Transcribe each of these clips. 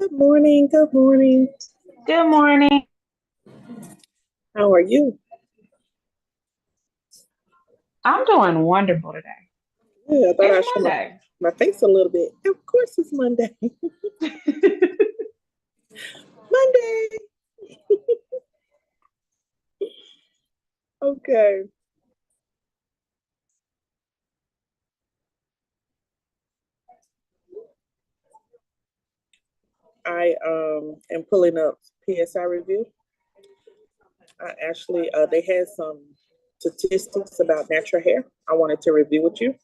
Good morning. Good morning. Good morning. How are you? I'm doing wonderful today. Yeah, I thought It's I'd show Monday. my face a little bit. Of course, it's Monday. Monday. Okay. I am pulling up PSI review. I actually they had some statistics about natural hair. I wanted to review with you.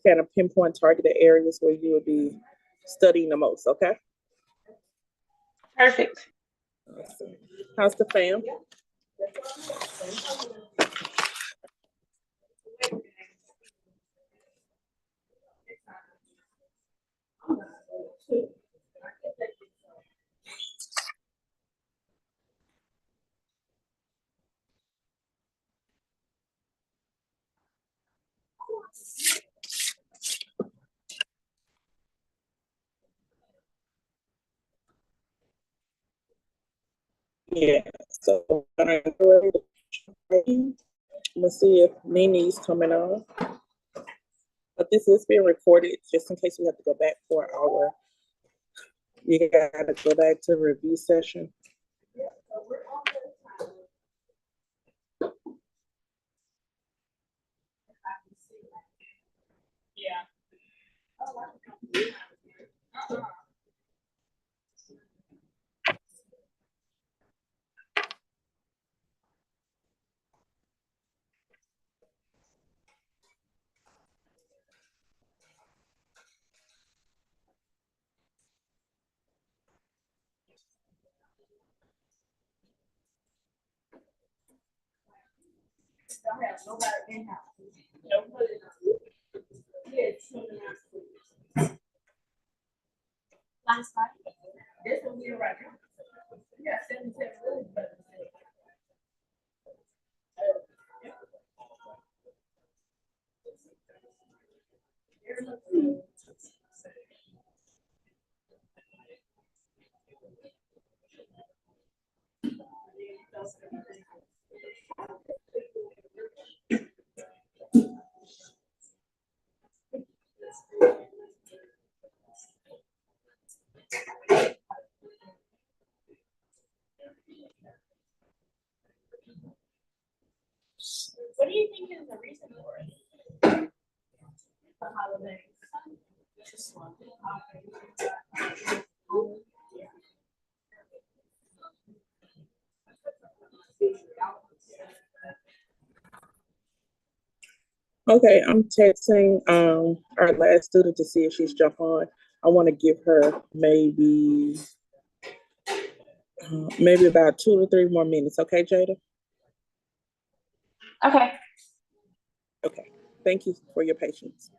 Kind of pinpoint targeted areas where you would be studying the most. Okay. Perfect. Awesome. How's the fam? Yeah. So I'm gonna see if Nini's coming on. But this is being recorded just in case we have to go back for our, you gotta go back to review session. Okay, I'm texting our last student to see if she's jump on. I want to give her maybe about 2 to 3 more minutes. Okay, Jada? Okay. Okay. Thank you for your patience.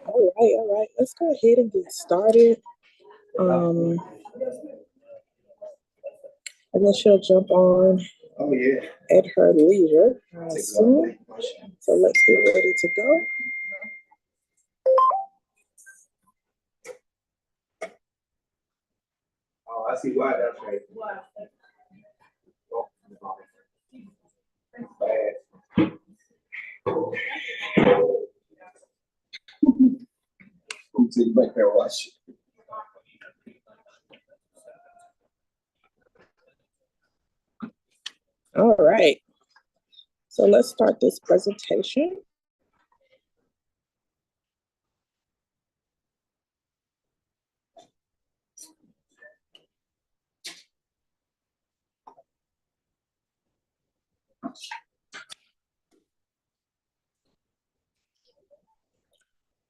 All right. Let's go ahead and get started. I guess she'll jump on at her leisure soon. So let's get ready to go. Oh, I see why that's right. So you might better watch. All right. So let's start this presentation.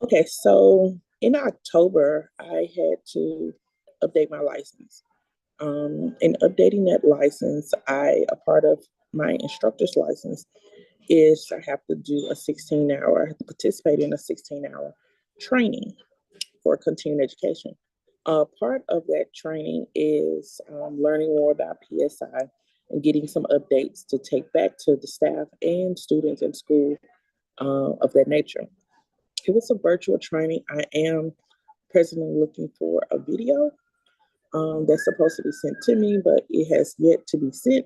Okay, so in October, I had to update my license. In updating that license, a part of my instructor's license is I have to do a 16-hour, I have to participate in a 16-hour training for continuing education. Part of that training is learning more about PSI and getting some updates to take back to the staff and students in school of that nature. It was a virtual training. I am presently looking for a video that's supposed to be sent to me, but it has yet to be sent.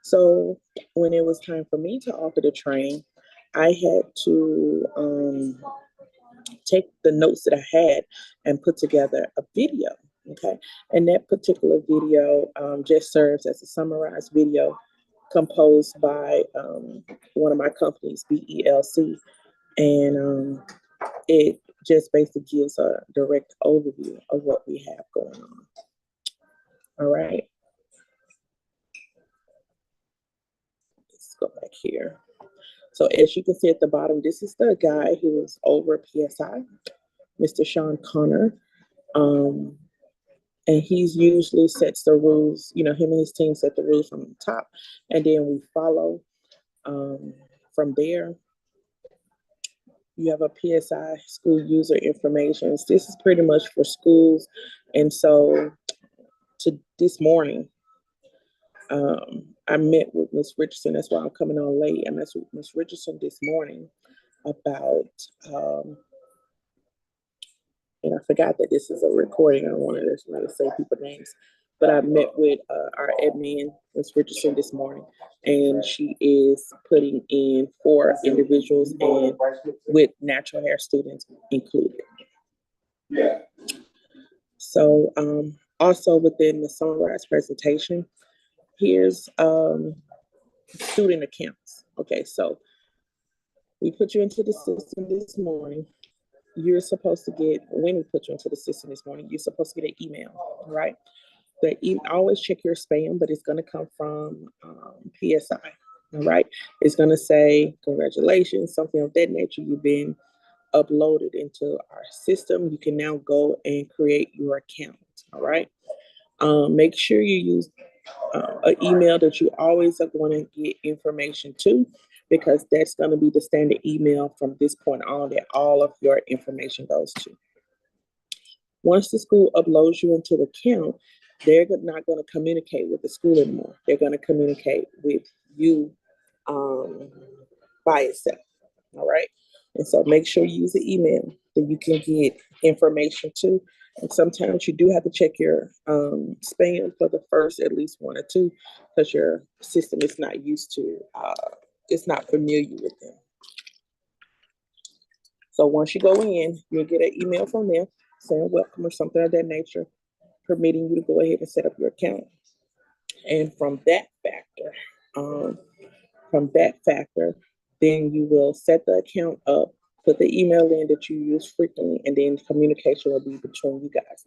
So when it was time for me to offer the training, I had to take the notes that I had and put together a video. Okay. And that particular video just serves as a summarized video composed by one of my companies, BELC. And it just basically gives a direct overview of what we have going on. All right. Let's go back here. So as you can see at the bottom, this is the guy who is over PSI, Mr. Sean Connor. And he's usually sets the rules, him and his team set the rules from the top, and then we follow. From there, you have a PSI, school user information. This is pretty much for schools. And so this morning, I met with Miss Richardson. That's why I'm coming on late. I met with Miss Richardson this morning about, and I forgot that this is a recording. I don't want to just really say people's names, but I met with our admin, Miss Richardson, this morning, and she is putting in 4 individuals and with natural hair students included. Yeah. So also within the Sunrise presentation, here's student accounts. Okay, so we put you into the system this morning. You're supposed to get, when we put you into the system this morning, you're supposed to get an email, right? Always check your spam, but it's going to come from PSI, all right? It's going to say, congratulations, something of that nature. You've been uploaded into our system. You can now go and create your account, all right? Make sure you use an email that you always are going to get information to, because that's going to be the standard email from this point on that all of your information goes to. Once the school uploads you into the account, they're not going to communicate with the school anymore. They're going to communicate with you by itself. All right. And so make sure you use the email that you can get information to. And sometimes you do have to check your spam for the first at least 1 or 2, because your system is not used to, it's not familiar with them. So once you go in, you'll get an email from them saying welcome or something of that nature, permitting you to go ahead and set up your account. And from that factor, then you will set the account up, put the email in that you use frequently, and then communication will be between you guys.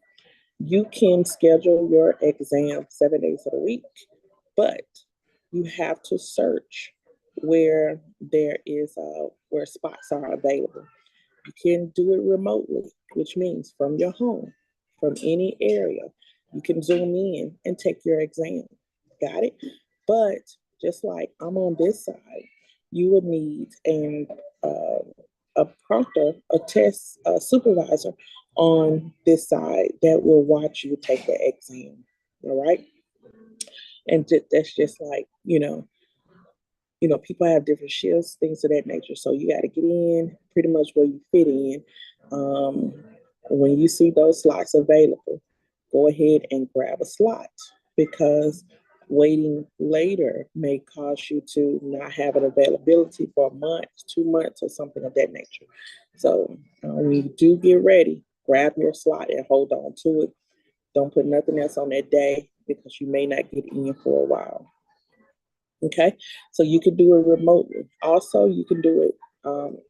You can schedule your exam 7 days of the week, but you have to search where there is where spots are available. You can do it remotely, which means from your home, from any area. You can zoom in and take your exam. Got it? But just like I'm on this side, you would need a prompter, a test supervisor on this side that will watch you take the exam. All right? And that's just like, people have different shifts, things of that nature. So you got to get in pretty much where you fit in. When you see those slots available, go ahead and grab a slot, because waiting later may cause you to not have an availability for a month, 2 months, or something of that nature. So when you do get ready, grab your slot and hold on to it. Don't put nothing else on that day, because you may not get in for a while. Okay, so you can do it remotely. Also, you can do it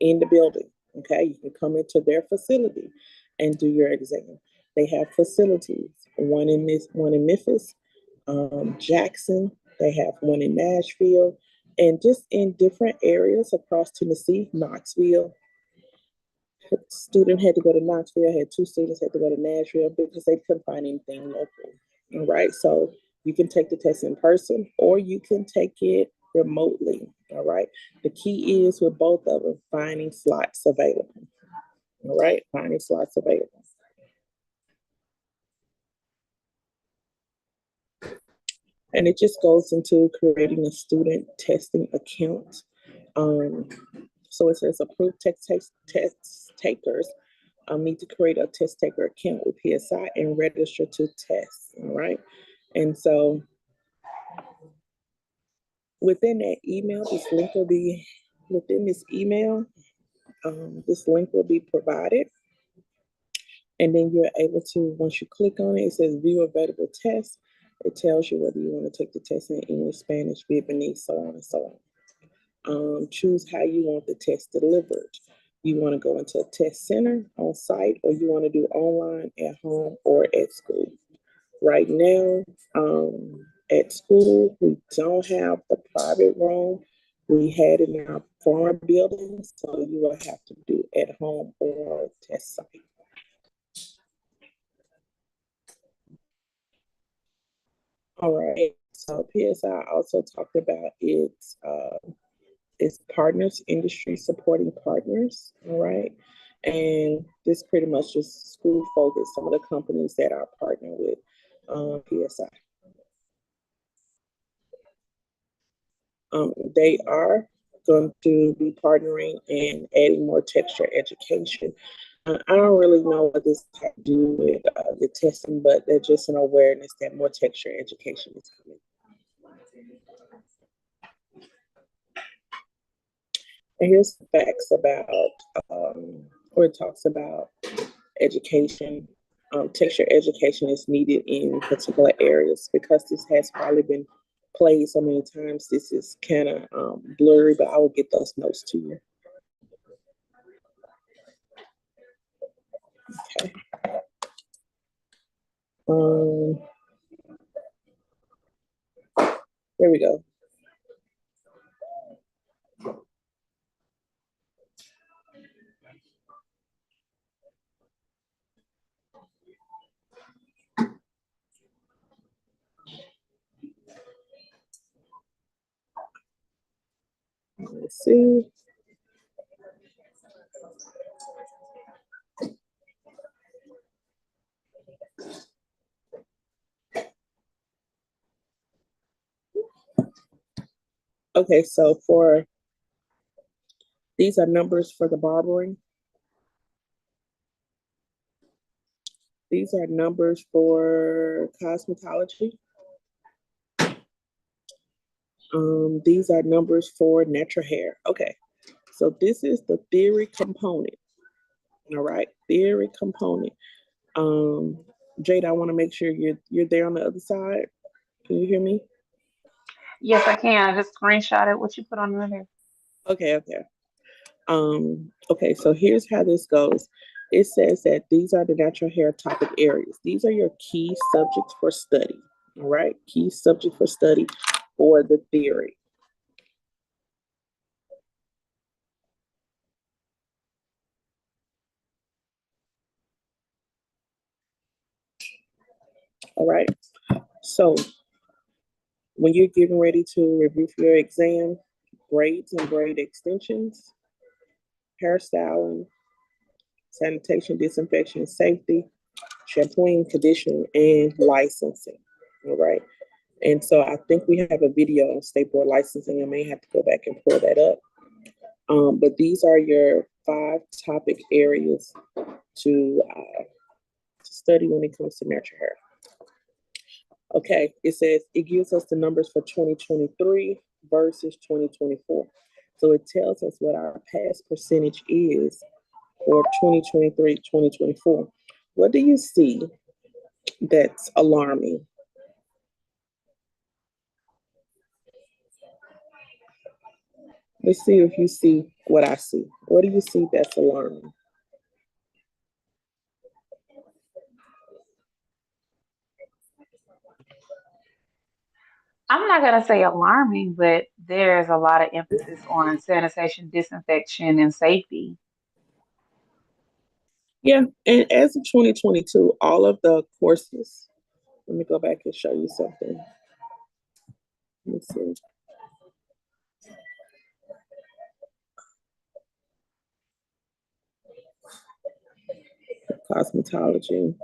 in the building. Okay, you can come into their facility and do your exam. They have facilities, one in Memphis, Jackson. They have one in Nashville, and just in different areas across Tennessee, Knoxville. Student had to go to Knoxville. Had 2 students had to go to Nashville because they couldn't find anything local. All right, so you can take the test in person or you can take it remotely. All right, the key is with both of them finding slots available. All right, finding slots available. And it just goes into creating a student testing account. So it says approved test takers need to create a test taker account with PSI and register to test. All right. And so within that email, this link will be within this email. This link will be provided. And then you're able to, once you click on it, it says view available tests. It tells you whether you want to take the test in English, Spanish, Vietnamese, so on and so on. Choose how you want the test delivered. You want to go into a test center on site, or you want to do online, at home, or at school. Right now, at school, we don't have the private room we had in our former building, so you will have to do at home or test site. All right, so PSI also talked about its is partners, industry supporting partners, all right? And this pretty much just school focus, some of the companies that are partnering with PSI. They are going to be partnering and adding more texture education. I don't really know what this has to do with the testing, but they're just an awareness that more texture education is coming. And here's the facts about, or it talks about education. Texture education is needed in particular areas because this has probably been played so many times. This is kind of blurry, but I will get those notes to you. Okay. There we go. Let's see. Okay, so for these are numbers for the barbering. These are numbers for cosmetology. These are numbers for natural hair. Okay, so this is the theory component. All right, theory component. Jade, I want to make sure you're there on the other side. Can you hear me? Yes, I can. I just screenshotted what you put on there. Okay. Okay, so here's how this goes. It says that these are the natural hair topic areas. These are your key subjects for study. All right, key subject for study for the theory. All right, so when you're getting ready to review for your exam, braids and braid extensions, hairstyling, sanitation, disinfection, safety, shampooing, conditioning, and licensing. All right. And so I think we have a video on state board licensing. I may have to go back and pull that up. But these are your 5 topic areas to study when it comes to natural hair. Okay, it says it gives us the numbers for 2023 versus 2024. So it tells us what our past percentage is for 2023, 2024. What do you see that's alarming? Let's see if you see what I see. What do you see that's alarming? I'm not gonna say alarming, but there's a lot of emphasis on sanitation, disinfection, and safety. Yeah, and as of 2022, all of the courses, let me go back and show you something. Let's see. Cosmetology.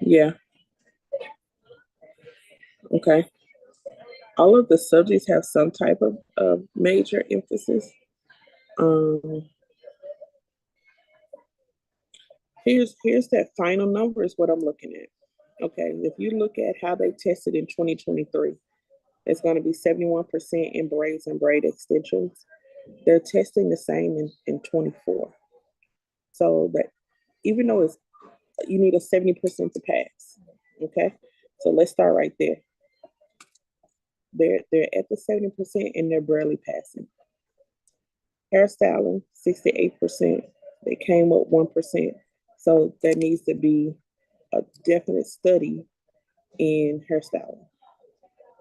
Yeah, okay. All of the subjects have some type of major emphasis. Um, here's that final number is what I'm looking at. Okay, if you look at how they tested in 2023, it's going to be 71% in braids and braid extensions. They're testing the same in 24. So that even though it's you need a 70% to pass. Okay, so let's start right there. They're at the 70% and they're barely passing. Hairstyling, 68%. They came up 1%. So there needs to be a definite study in hairstyling.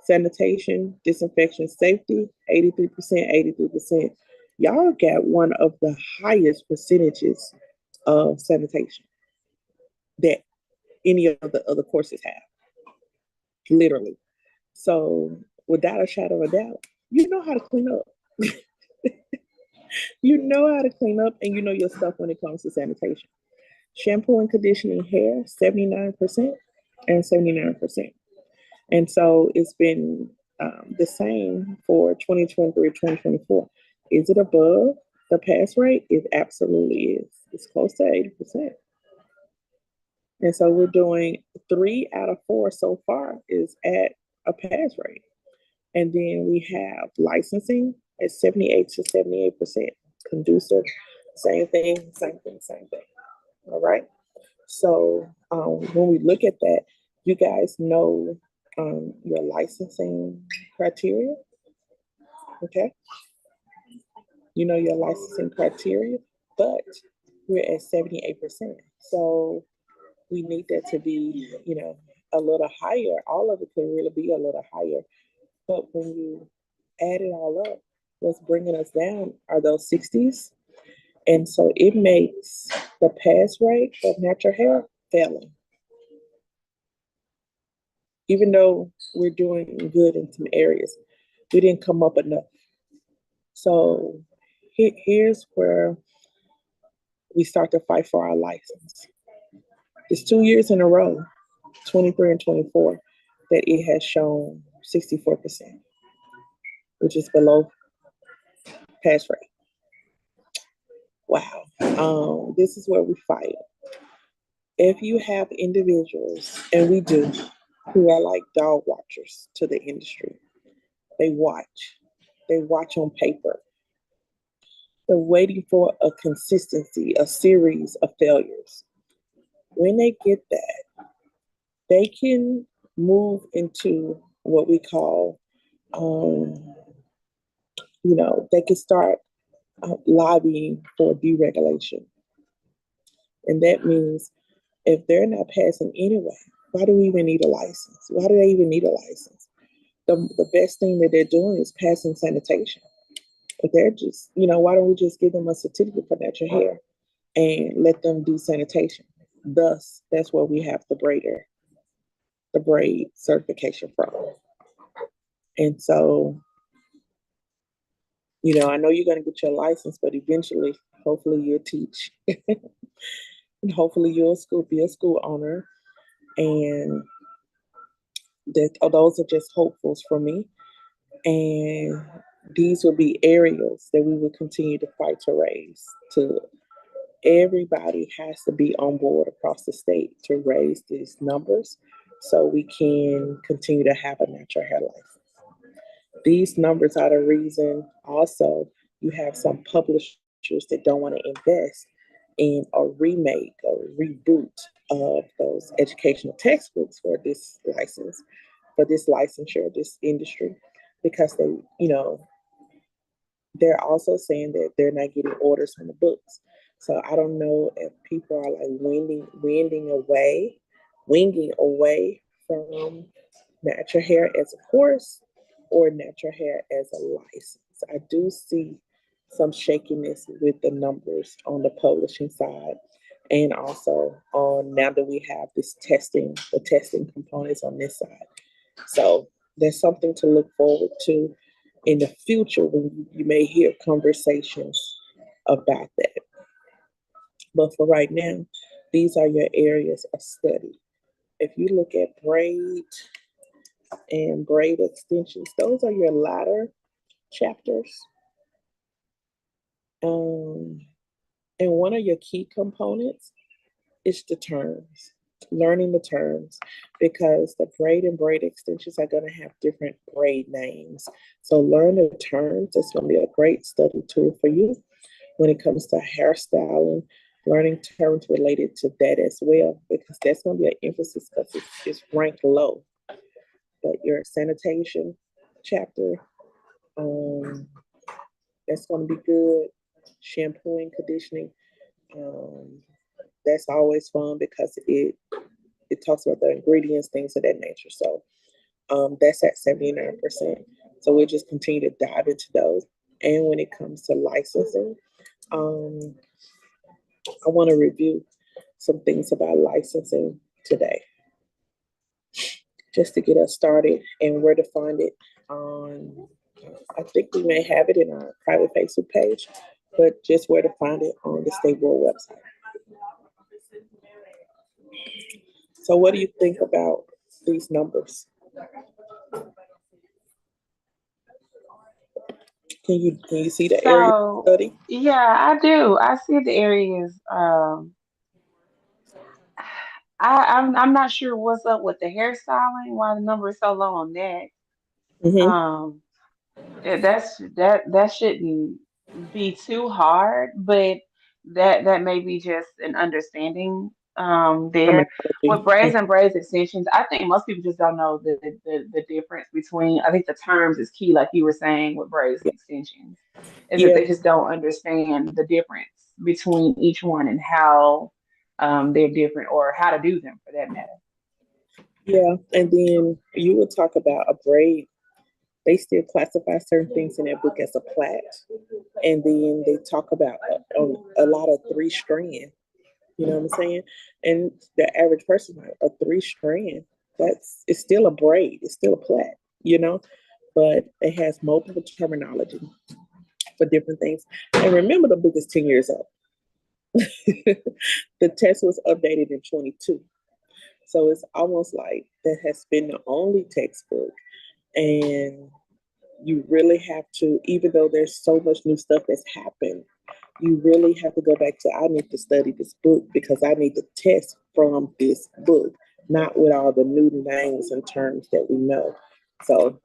Sanitation, disinfection, safety, 83%, 83%. Y'all got one of the highest percentages of sanitation that any of the other courses have, literally. So without a shadow of a doubt, you know how to clean up. You know how to clean up, and you know your stuff when it comes to sanitation. Shampoo and conditioning hair, 79% and 79%. And so it's been the same for 2023, 2024. Is it above the pass rate? It absolutely is. It's close to 80%. And so we're doing 3 out of 4 so far is at a pass rate. And then we have licensing at 78 to 78%. Conducive, same thing, same thing, same thing. All right. So when we look at that, you guys know your licensing criteria. Okay. You know your licensing criteria, but we're at 78%. So we need that to be, a little higher. All of it could really be a little higher. But when you add it all up, what's bringing us down are those 60s. And so it makes the pass rate of natural hair failing. Even though we're doing good in some areas, we didn't come up enough. So here's where we start to fight for our license. It's 2 years in a row, 23 and 24, that it has shown 64%, which is below pass rate. Wow. This is where we fight. If you have individuals, and we do, who are like dog watchers to the industry, they watch on paper. They're waiting for a consistency, a series of failures. When they get that, they can move into what we call, they can start lobbying for deregulation. And that means if they're not passing anyway, why do we even need a license? Why do they even need a license? The best thing that they're doing is passing sanitation. If they're just, why don't we just give them a certificate for natural hair and let them do sanitation? Thus, that's where we have the braid certification from. And so, I know you're going to get your license, but eventually, hopefully you'll teach. And hopefully you'll be a school owner. And those are just hopefuls for me. And these will be areas that we will continue to fight to raise. Everybody has to be on board across the state to raise these numbers so we can continue to have a natural hair license. These numbers are the reason also you have some publishers that don't want to invest in a remake or reboot of those educational textbooks for this license, for this licensure, this industry, because they're also saying that they're not getting orders from the books. So I don't know if people are like winging away from natural hair as a course or natural hair as a license. I do see some shakiness with the numbers on the publishing side, and also on now that we have the testing components on this side. So there's something to look forward to in the future when you may hear conversations about that. But for right now, these are your areas of study. If you look at braid and braid extensions, those are your latter chapters. And one of your key components is the terms, learning the terms, because the braid and braid extensions are going to have different braid names. So learn the terms. It's going to be a great study tool for you when it comes to hairstyling, learning terms related to that as well, because that's going to be an emphasis because it's ranked low. But your sanitation chapter, that's going to be good. Shampooing, conditioning, that's always fun because it talks about the ingredients, things of that nature. So that's at 79%. So we'll just continue to dive into those. And when it comes to licensing, I want to review some things about licensing today, just to get us started and where to find it. on, I think we may have it in our private Facebook page, but just where to find it on the state board website. So what do you think about these numbers? Can you see the area So study? yeah, I do. I see the areas. I'm not sure what's up with the hairstyling. Why the number is so low on that? Mm-hmm. Um, that shouldn't be too hard, but that may be just an understanding there. Terminology. With braids and braids extensions, I think most people just don't know the difference between, I think the terms is key, like you were saying with braids and extensions, is that Yeah, they just don't understand the difference between each one and how they're different, or how to do them for that matter. yeah. And then you would talk about a braid. They still classify certain things in their book as a plait. And then they talk about a lot of three strand. You know what I'm saying? And the average person, like a three strand, it's still a braid. It's still a plait, you know? But it has multiple terminology for different things. And remember, the book is 10 years old. The test was updated in 22. So it's almost like that has been the only textbook. And you really have to, even though there's so much new stuff that's happened, you really have to go back to, I need to study this book because I need to test from this book, not with all the new names and terms that we know. So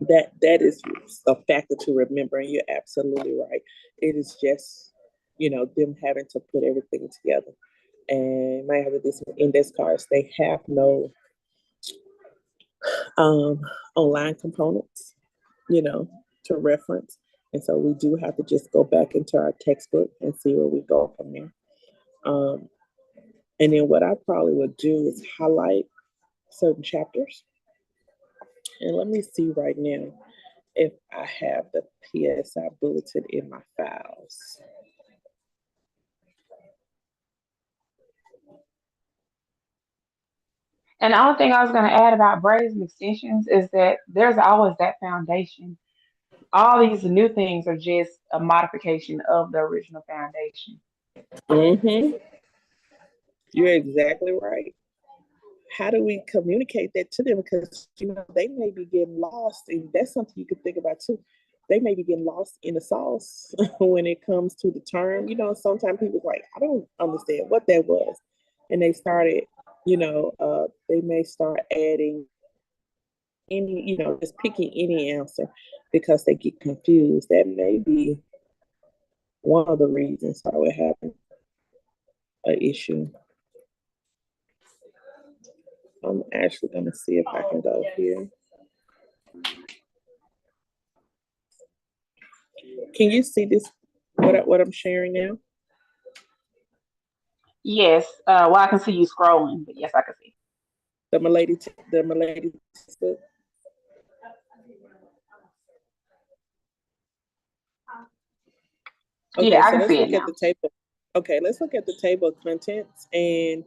that is a factor to remember, and you're absolutely right. It is just, them having to put everything together. And my other index cards, they have no online components, you know, to reference. And so we do have to just go back into our textbook and see where we go from there. Um, and then what I probably would do is highlight certain chapters. And let me see right now if I have the PSI bulletin in my files. And the only thing I was going to add about braids and extensions is that there's always that foundation. All these new things are just a modification of the original foundation. Mm-hmm. You're exactly right. How do we communicate that to them? Because they may be getting lost, and that's something you could think about too. They may be getting lost in the sauce when it comes to the term. Sometimes people like, I don't understand what that was, and they started, they may start adding any, just picking any answer because they get confused. That may be one of the reasons why we're having an issue. I'm actually going to see if I can go here. Can you see this? What I'm sharing now? Yes, well, I can see you scrolling, but yes, I can see. The Milady textbook. Yeah, Okay, I so can let's see it look at now. the table. Okay, let's look at the table of contents and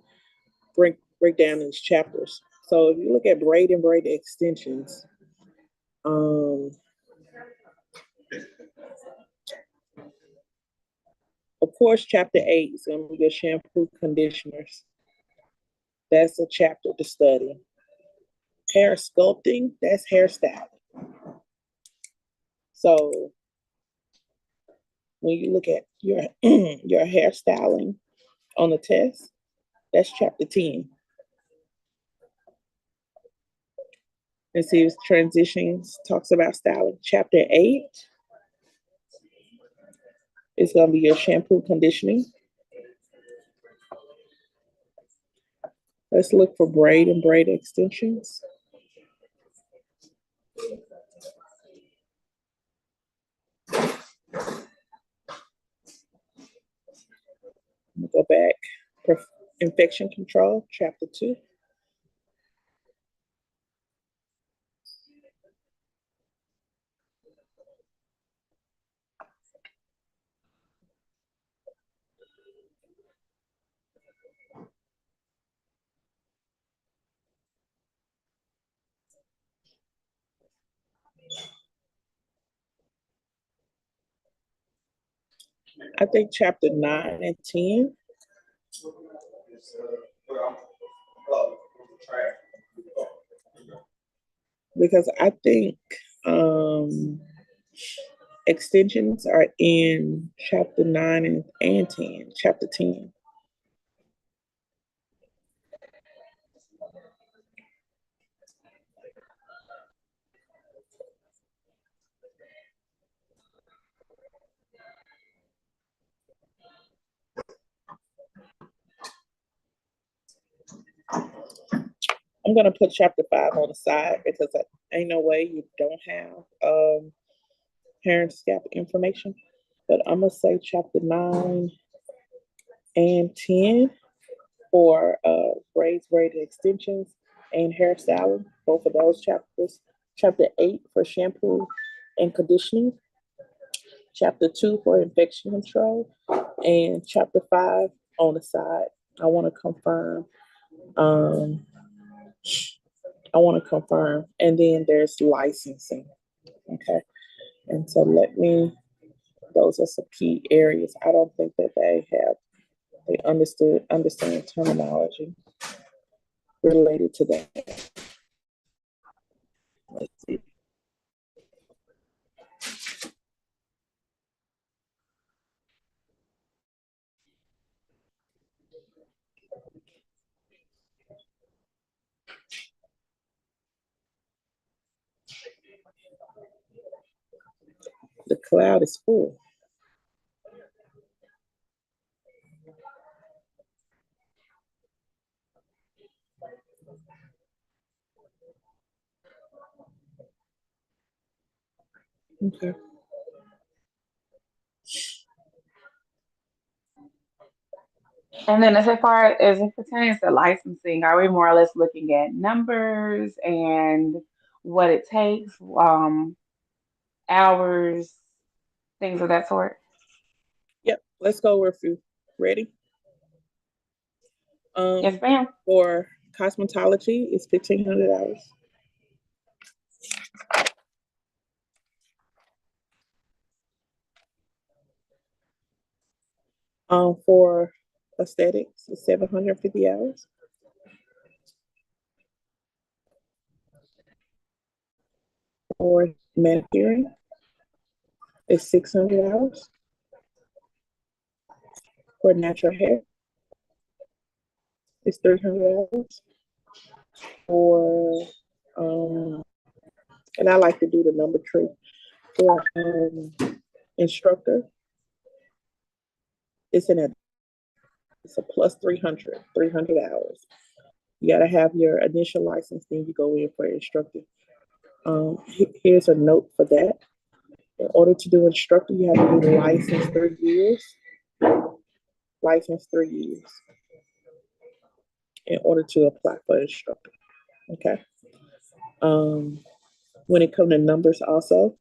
break down these chapters. So if you look at braid and braid extensions, um, of course, chapter 8 is going to be your shampoo conditioners. That's a chapter to study. Hair sculpting, that's hairstyle. So when you look at your your hairstyling on the test, that's chapter 10. And see, transitions talks about styling. Chapter 8 is going to be your shampoo conditioning. Let's look for braid and braid extensions. Go back. Infection control, chapter 2. I think chapter 9 and 10. Because I think extensions are in chapter 9 and 10, chapter 10. I'm gonna put chapter 5 on the side because ain't no way you don't have hair and scalp information. But I'm gonna say chapter 9 and 10 for braids, braided extensions, and hairstyling. Both of those chapters. Chapter 8 for shampoo and conditioning. Chapter 2 for infection control, and chapter 5 on the side. I want to confirm. I want to confirm, and then there's licensing. Okay, and so those are some key areas. I don't think that they understand terminology related to that. Let's see. The cloud is full. Okay. And then as far as it pertains to licensing, are we more or less looking at numbers and what it takes, hours, things of that sort? Yep. Let's go with you. Ready? Yes, ma'am. For cosmetology, it's $1,500. For aesthetics, it's 750 hours. For manicuring, it's 600 hours. For natural hair, it's 300 hours. For and I like to do the number tree. For instructor, it's a plus 300 hours. You gotta have your initial license, then you go in for instructor. Here's a note for that. In order to do instructor, you have to be licensed 3 years. Licensed 3 years in order to apply for instructor. Okay. When it comes to numbers, also,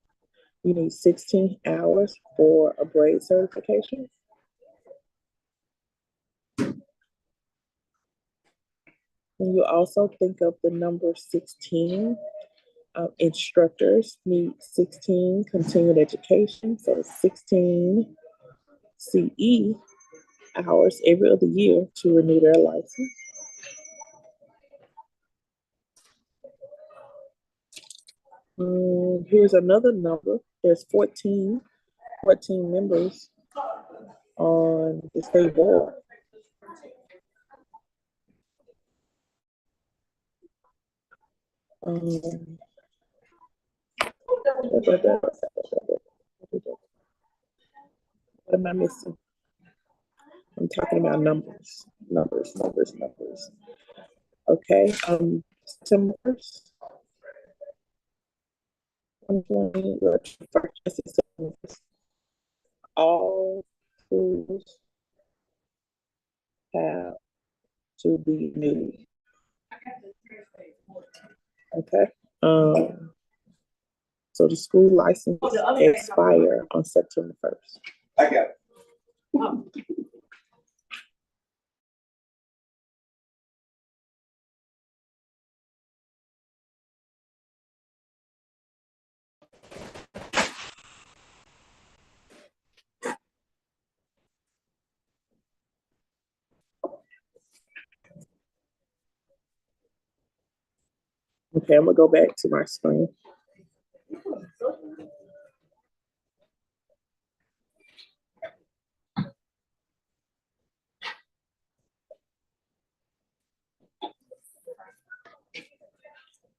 you need 16 hours for a braid certification. And you also think of the number 16. Instructors need 16 continued education, so 16 CE hours every other year to renew their license. Here's another number. There's 14 members on the state board. What am I missing? I'm talking about numbers. Okay. September 1st. All schools have to be new. Okay. So the school license expire on September 1st. I got it. Okay, I'm gonna go back to my screen.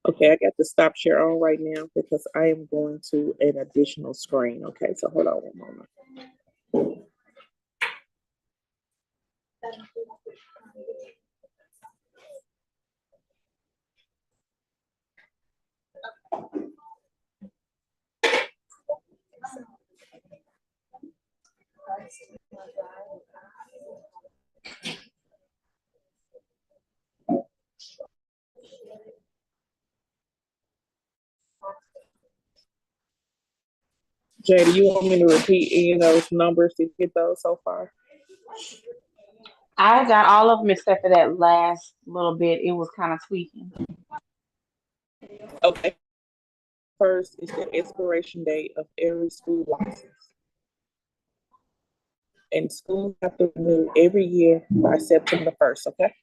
Okay, I got the stop share on right now because I am going to an additional screen. Okay, so hold on one moment. Jay, do you want me to repeat any of those numbers to get those so far? I got all of them except for that last little bit. It was kind of tweaking. Okay. First is the expiration date of every school license. And schools have to renew every year by September 1st, okay?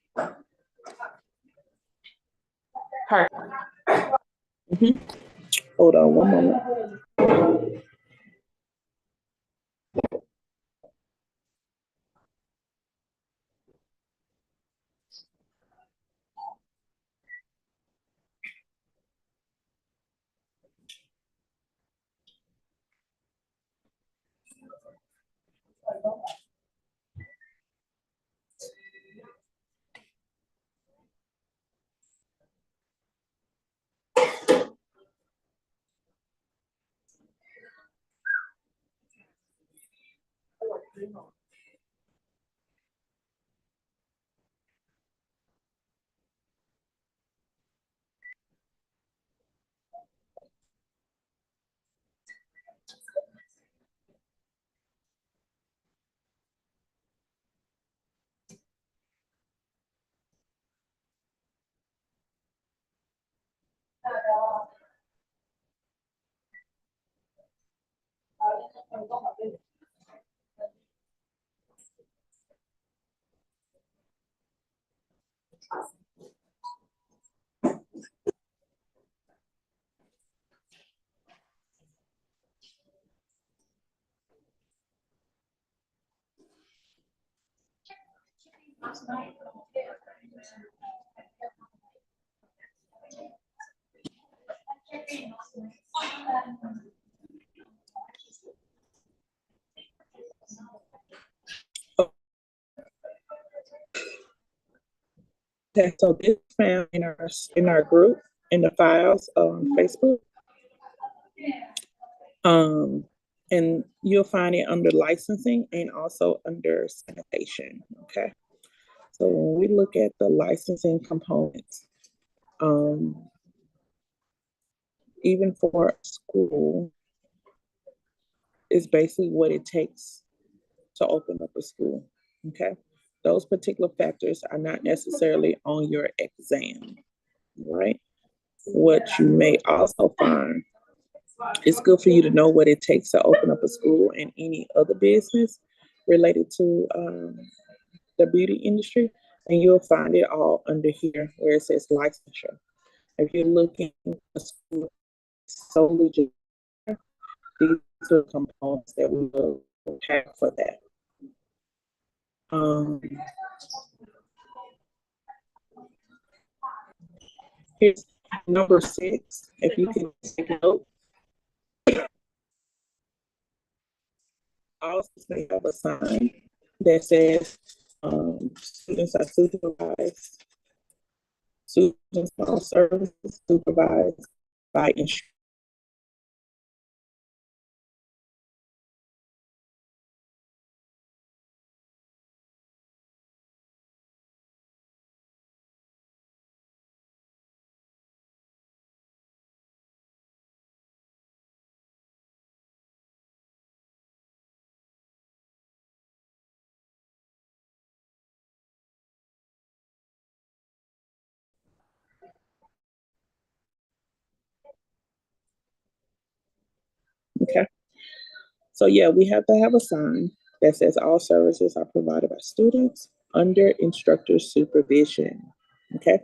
Perfect. Hold on one moment. Okay, so this is found in our group in the files on Facebook. And you'll find it under licensing and also under sanitation. Okay. So when we look at the licensing components, even for a school, is basically what it takes to open up a school. Okay. Those particular factors are not necessarily on your exam, right? What you may also find, it's good for you to know what it takes to open up a school and any other business related to the beauty industry, and you'll find it all under here where it says licensure. If you're looking for a school solely just, these are components that we will have for that. Here's number 6. If you can take note, also they have a sign that says students are supervised. Students all services supervised by insurance. Okay. So yeah, we have to have a sign that says all services are provided by students under instructor supervision. Okay.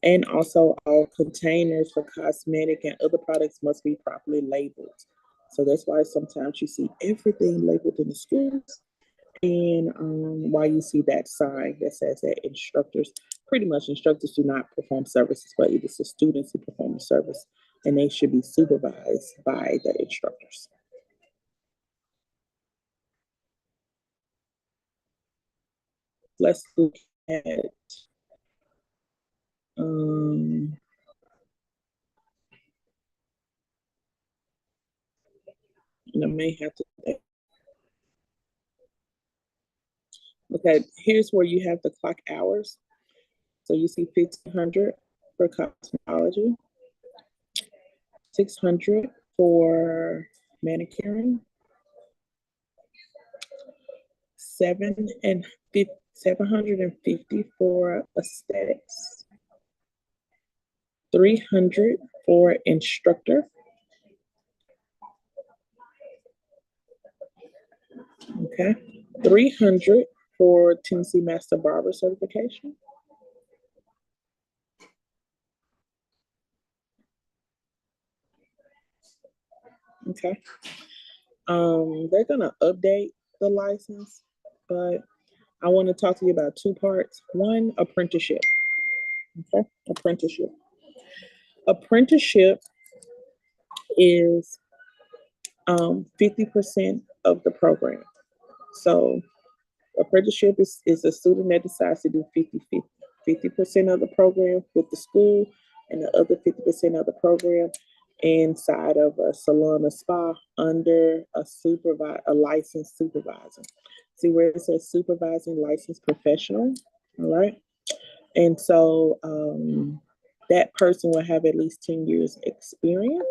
And also all containers for cosmetic and other products must be properly labeled. So that's why sometimes you see everything labeled in the schools. And why you see that sign that says that instructors, pretty much instructors do not perform services, but it is the students who perform the service, and they should be supervised by the instructors. Let's look at and I may have to. Okay, here's where you have the clock hours. So you see 1,500 for cosmetology, 600 for manicuring, 750 for aesthetics, 300 for instructor. Okay, 300 for Tennessee Master Barber certification. Okay. They're gonna update the license, but I want to talk to you about two parts. One, apprenticeship. Okay, apprenticeship. Apprenticeship is 50% of the program. So apprenticeship is a student that decides to do 50-50. 50% of the program with the school and the other 50% of the program inside of a salon or spa under a licensed supervisor. See where it says supervising licensed professional, all right? And so that person will have at least 10 years experience.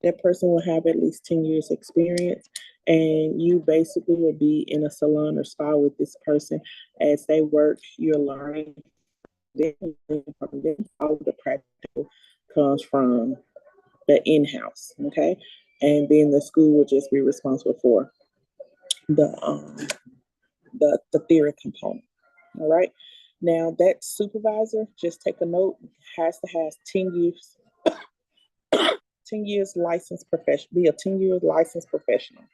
That person will have at least 10 years experience, and you basically will be in a salon or spa with this person as they work. You're learning from them. All the practical comes from the in-house, okay? And then the school will just be responsible for the theory component. All right. Now that supervisor, just take a note, has to have 10 years 10 years licensed professional, be a 10-year licensed professional.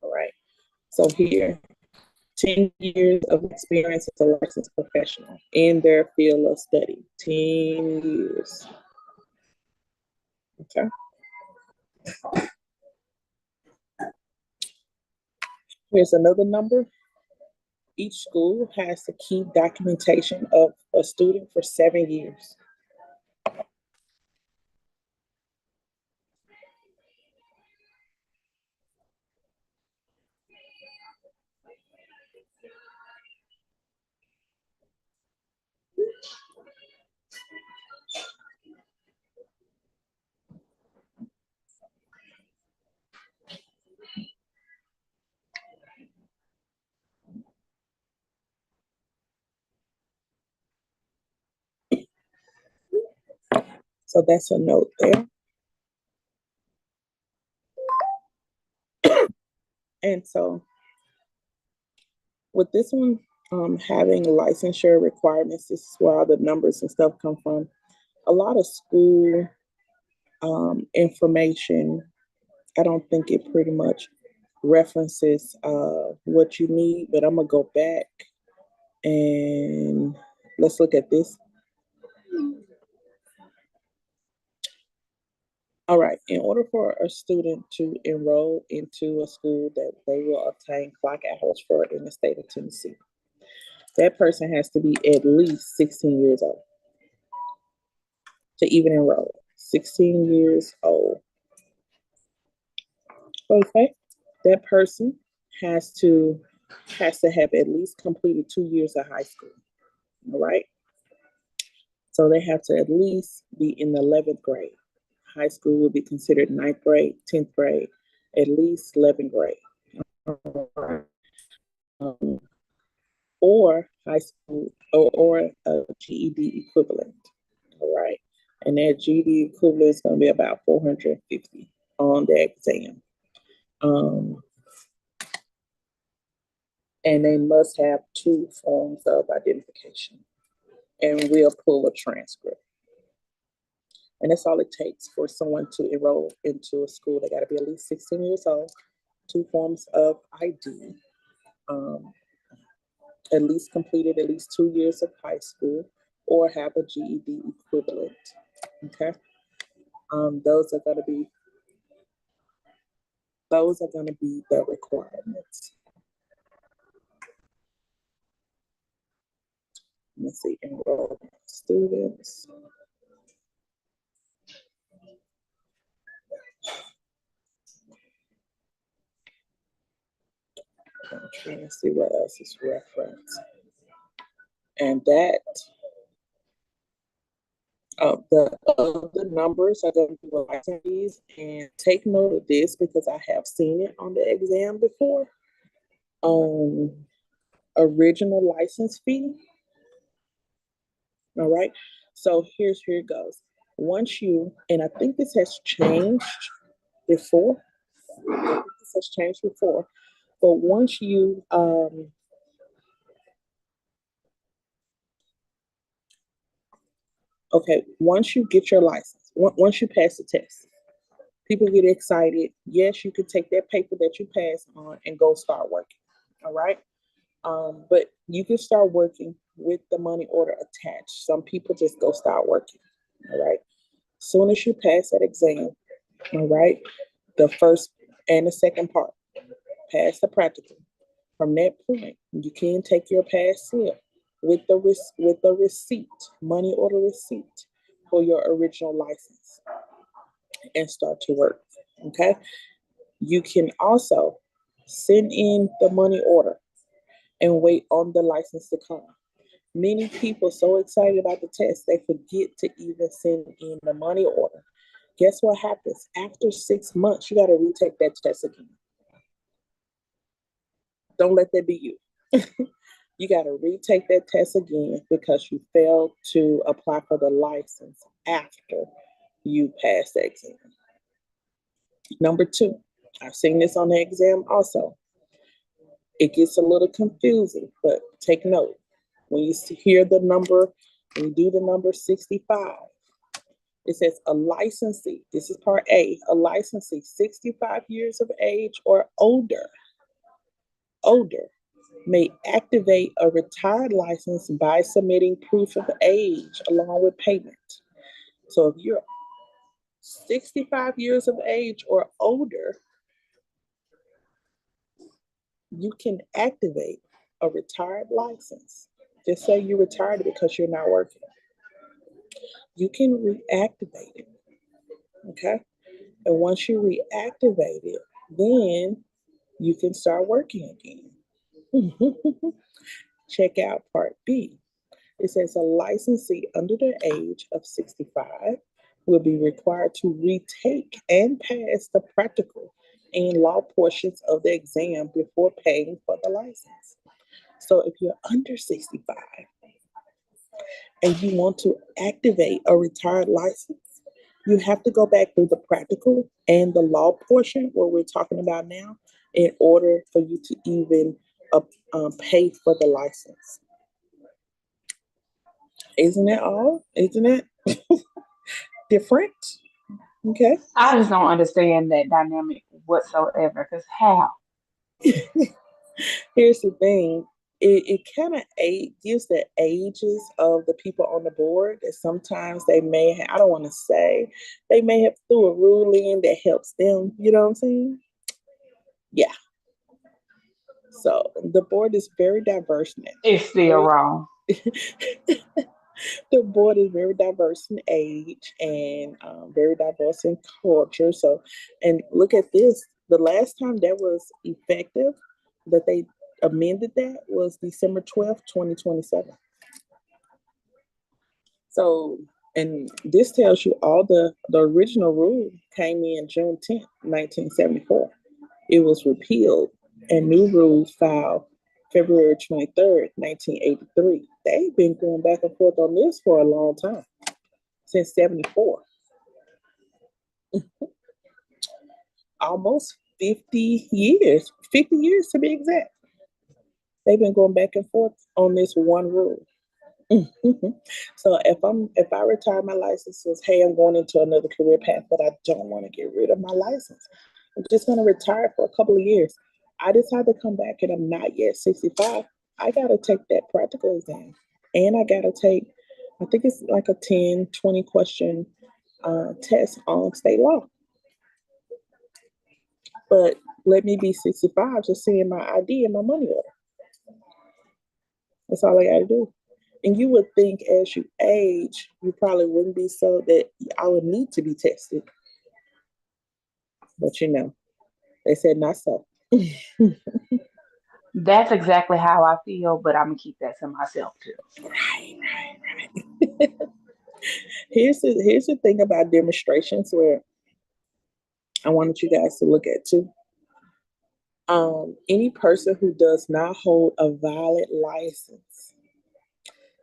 All right. So here, 10 years of experience as a licensed professional in their field of study. 10 years. Okay. Here's another number. Each school has to keep documentation of a student for 7 years. So that's a note there. And so with this one, having licensure requirements, this is where all the numbers and stuff come from. A lot of school information, I don't think it pretty much references what you need, but I'm gonna go back and let's look at this. All right, in order for a student to enroll into a school that they will obtain clock hours for in the state of Tennessee, that person has to be at least 16 years old to even enroll. 16 years old. Okay, that person has to have at least completed 2 years of high school. All right. So they have to at least be in the 11th grade. High school will be considered 9th grade, 10th grade, at least 11th grade. Or high school or a GED equivalent. All right. And that GED equivalent is going to be about 450 on the exam. and they must have 2 forms of identification. And we'll pull a transcript. And that's all it takes for someone to enroll into a school. They got to be at least 16 years old, 2 forms of ID, at least completed at least 2 years of high school, or have a GED equivalent. Okay, those are going to be the requirements. Let's see, enroll students. I'm trying to see what else is referenced. And that, the numbers are going to be license fees. And take note of this because I have seen it on the exam before. Original license fee. All right. So here it goes. Once you, and I think this has changed before. But once you, once you get your license, once you pass the test, people get excited. Yes, you could take that paper that you passed on and go start working. All right. But you can start working with the money order attached. Some people just go start working. All right. Soon as you pass that exam, all right, the first and the second part, pass the practical. From that point, you can take your pass slip with the receipt, money order receipt for your original license and start to work. Okay. You can also send in the money order and wait on the license to come. Many people so excited about the test, they forget to even send in the money order. Guess what happens? After 6 months, you got to retake that test again. Don't let that be you. You got to retake that test again because you failed to apply for the license after you pass the exam. Number 2, I've seen this on the exam also. It gets a little confusing, but take note. When you hear the number, when you do the number 65, it says a licensee, this is part A, a licensee 65 years of age or older may activate a retired license by submitting proof of age along with payment. So if you're 65 years of age or older, you can activate a retired license. Just say you retired because you're not working. You can reactivate it. Okay? And once you reactivate it, then you can start working again. Check out part B. It says a licensee under the age of 65 will be required to retake and pass the practical and law portions of the exam before paying for the license. So if you're under 65 and you want to activate a retired license, you have to go back through the practical and the law portion, where we're talking about now, in order for you to even pay for the license. Isn't that all? Isn't it different? Okay. I just don't understand that dynamic whatsoever. Because how? Here's the thing. It kind of gives the ages of the people on the board that sometimes they may have, I don't want to say, they may have threw a rule in that helps them. You know what I'm saying? Yeah. So the board is very diverse now. It's still wrong. The board is very diverse in age and very diverse in culture. So, and look at this. The last time that was effective, that they amended that, was December 12th, 2027. So, and this tells you all the original rule came in June 10th, 1974. It was repealed and new rules filed February 23rd, 1983. They've been going back and forth on this for a long time, since 74. Almost 50 years to be exact. They've been going back and forth on this one rule. So if I retire my license, says, hey, I'm going into another career path, but I don't want to get rid of my license. I'm just going to retire for a couple of years. I decide to come back and I'm not yet 65. I got to take that practical exam. And I got to take, I think it's like a 10, 20 question test on state law. But let me be 65, just seeing my ID and my money order. That's all I got to do. And you would think as you age, you probably wouldn't be so that I would need to be tested. But you know, they said not so. That's exactly how I feel, but I'm gonna keep that to myself too. Right, right. Here's the thing about demonstrations where I wanted you guys to look at too. Any person who does not hold a valid license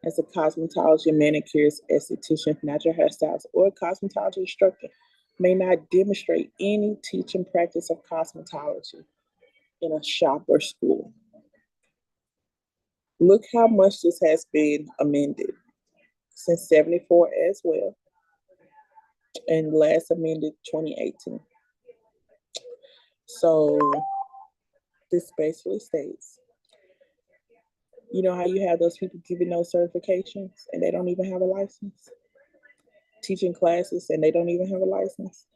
as a cosmetology, manicurist, esthetician, natural hairstylist, or cosmetology instructor may not demonstrate any teaching practice of cosmetology in a shop or school. Look how much this has been amended since 74 as well, and last amended 2018. So this basically states, you know how you have those people giving those certifications and they don't even have a license? Teaching classes and they don't even have a license?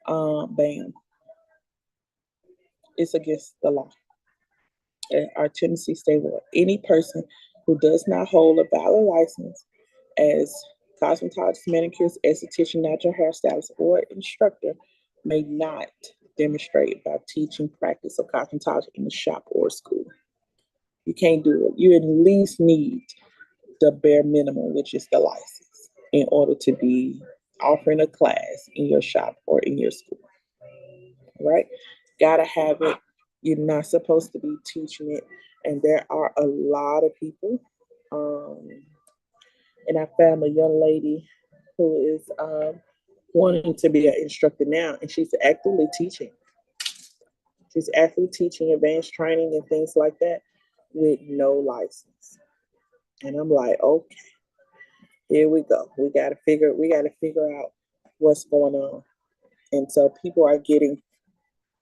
Bam. It's against the law. Our Tennessee state law. Any person who does not hold a valid license as cosmetologist, manicurist, esthetician, natural hairstylist, or instructor may not demonstrate by teaching practice of cosmetology in a shop or school. You can't do it. You at least need the bare minimum, which is the license, in order to be offering a class in your shop or in your school. Right? Gotta have it. You're not supposed to be teaching it. And there are a lot of people. And I found a young lady who is wanting to be an instructor now, and she's actively teaching. She's actually teaching advanced training and things like that with no license. And I'm like, okay, here we go. We gotta figure out what's going on. And so people are getting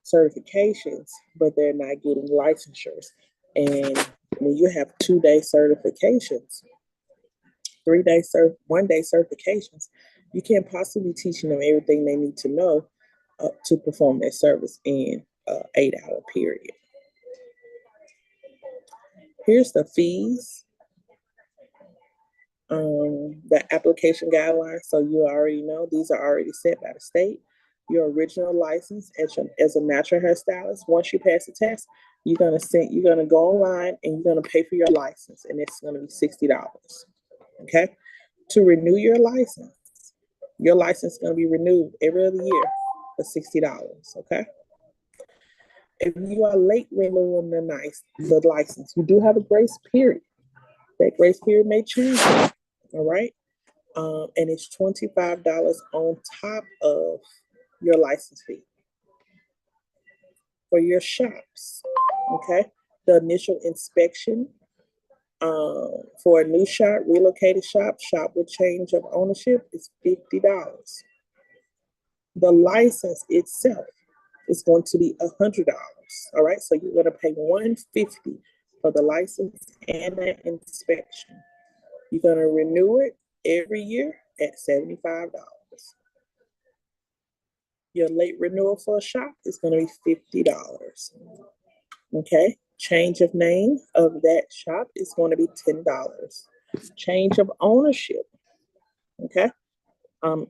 certifications, but they're not getting licensures. And when you have 2-day certifications, 3-day 1-day certifications, you can't possibly be teaching them everything they need to know to perform their service in an 8-hour period. Here's the fees, the application guidelines. So you already know these are already set by the state. Your original license as a natural hairstylist, once you pass the test, you're gonna go online and you're gonna pay for your license, and it's gonna be $60. Okay. To renew your license is gonna be renewed every other year for $60. Okay. If you are late renewing the license, you do have a grace period. That grace period may change. All right. And it's $25 on top of your license fee for your shops. Okay. The initial inspection for a new shop, relocated shop with change of ownership is $50. The license itself is going to be $100. All right. So you're going to pay $150 for the license and the inspection. You're going to renew it every year at $75. Your late renewal for a shop is going to be $50. Okay. Change of name of that shop is going to be $10. Change of ownership. Okay.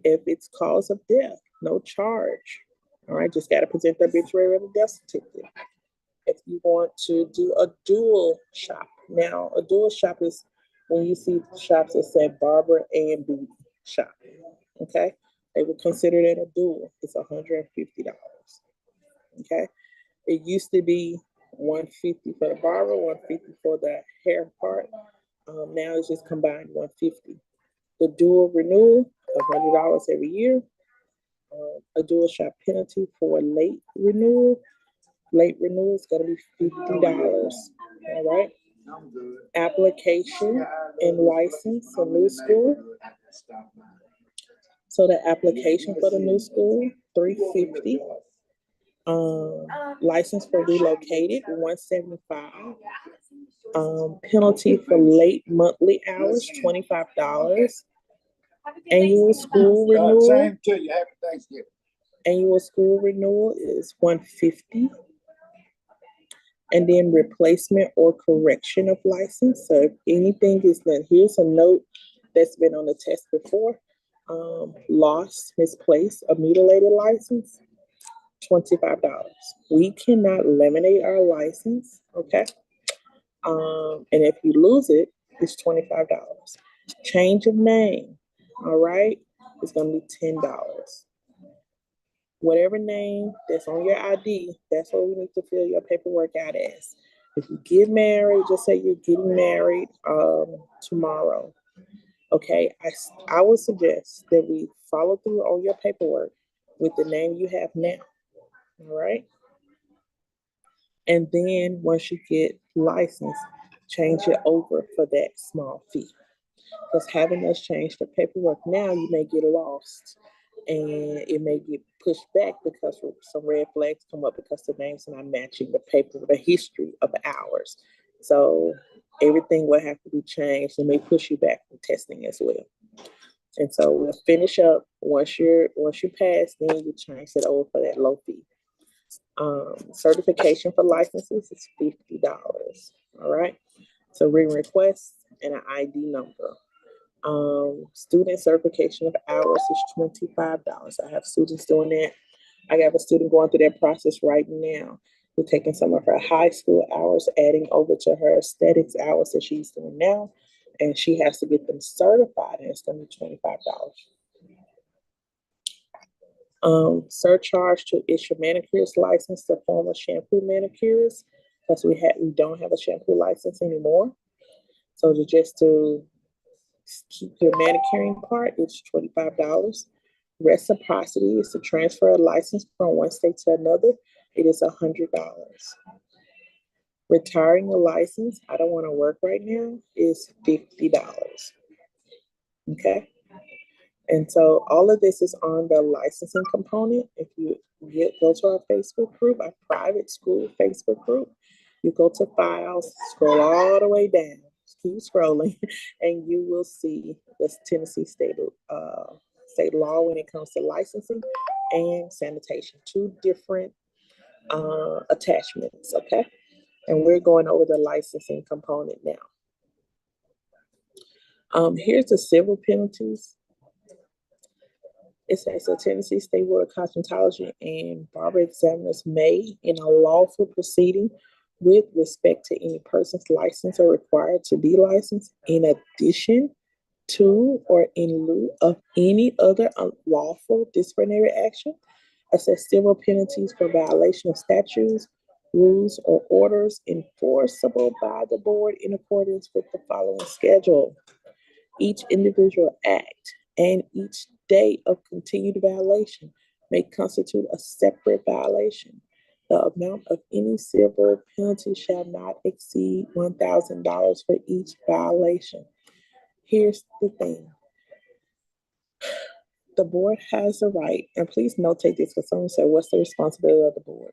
If it's cause of death, no charge. All right. Just got to present the obituary or the death certificate. If you want to do a dual shop, now a dual shop is when you see shops that say barber and beauty shop. Okay. They would consider that a dual. It's $150. Okay. It used to be $150 for the barber, $150 for the hair part. Now it's just combined $150. The dual renewal, $100 every year. A dual shop penalty for late renewal. Late renewal is going to be $50. All right. application and license a new school. So the application for the new school, $350. License for relocated, $175. Penalty for late monthly hours, $25. Annual school renewal. Same to you. Happy Thanksgiving. Annual school renewal is $150. And then replacement or correction of license. So if anything is done, here's a note that's been on the test before. Lost, misplaced, or mutilated license, $25. We cannot eliminate our license, okay? And if you lose it, it's $25. Change of name, all right, it's gonna be $10. Whatever name that's on your ID, that's what we need to fill your paperwork out as. If you get married, just say you're getting married tomorrow. Okay, I would suggest that we follow through on your paperwork with the name you have now. All right. And then once you get licensed, change it over for that small fee. Because having us change the paperwork now, you may get lost and it may get pushed back because some red flags come up because the names are not matching the paper, the history of ours. So everything will have to be changed and may push you back from testing as well. And so we'll finish up once you pass, then you change it over for that low fee. Certification for licenses is $50. All right. So written request and an ID number. Student certification of hours is $25. I have students doing that. I have a student going through that process right now. We're taking some of her high school hours, adding over to her aesthetics hours that she's doing now, and she has to get them certified, and it's going to be $25. Surcharge to issue manicurist license to former shampoo manicurists, because we don't have a shampoo license anymore. So to keep your manicuring part, it's $25. Reciprocity is to transfer a license from one state to another. It is $100. Retiring a license, I don't want to work right now, is $50. Okay. And so all of this is on the licensing component. If you go to our Facebook group, our private school Facebook group, you go to files, scroll all the way down, keep scrolling, and you will see the Tennessee state law when it comes to licensing and sanitation, two different attachments, okay? And we're going over the licensing component now. Here's the civil penalties. It says the Tennessee State Board of Cosmetology and barber examiners may, in a lawful proceeding with respect to any person's license or required to be licensed, in addition to or in lieu of any other unlawful disciplinary action, assess civil penalties for violation of statutes, rules, or orders enforceable by the board in accordance with the following schedule. Each individual act and each day of continued violation may constitute a separate violation. The amount of any civil penalty shall not exceed $1,000 for each violation. Here's the thing. The board has the right, and please notate this because someone said, what's the responsibility of the board?